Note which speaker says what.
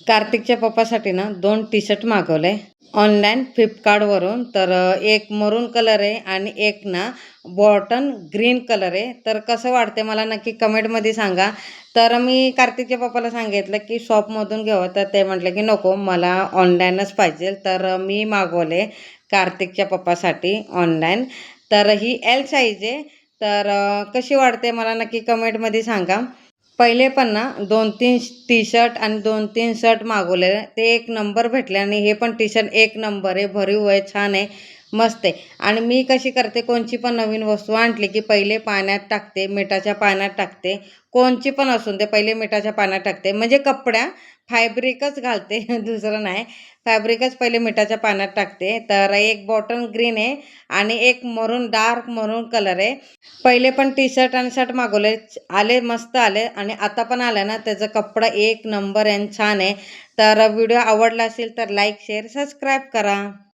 Speaker 1: कार्तिकच्या पप्पासाठी ना 2 टी-शर्ट मागवले ऑनलाईन फ्लिपकार्टवरून. तर एक मरून कलर आहे आणि एक ना बॉटन ग्रीन कलर आहे. तर कसं वाटते मला नक्की कमेंटमध्ये सांगा. तर मी कार्तिकच्या पप्पाला सांगितलं की शॉपमधून घ्यावं, तर ते म्हटले की नको मला ऑनलाईनच पाहिजे. तर मी मागवले कार्तिकच्या पप्पासाठी ऑनलाईन. तर ही एल साईज आहे. तर कशी वाटते मला नक्की कमेंटमध्ये सांगा. पहिले पण ना 2-3 टी-शर्ट आणि 2-3 शर्ट मागवलेले. ते एक नंबर भेटले आणि हे पण टी-शर्ट एक नंबर आहे. भरीव आहे, छान आहे, मस्त आहे. आणि मी कशी करते कोणची पण नवीन वस्तू आणली की पहिले पाण्यात टाकते, मिठाच्या पाण्यात टाकते. कोणची पण असून दे पहिले मिठाच्या पाण्यात टाकते. म्हणजे कपड्या फॅब्रिकच घालते दुसरं नाही. फॅब्रिकच पहिले मिठाच्या पाण्यात टाकते. तर एक बॉटल ग्रीन आहे आणि एक मरून डार्क मरून कलर आहे. पहिले पण टी-शर्ट आणि शर्ट मागवले, आले मस्त आले आणि आता पण आलं ना त्याचा कपडा एक नंबर आहे, छान आहे. तर व्हिडिओ आवडला असेल तर लाईक, शेअर, सबस्क्राईब करा.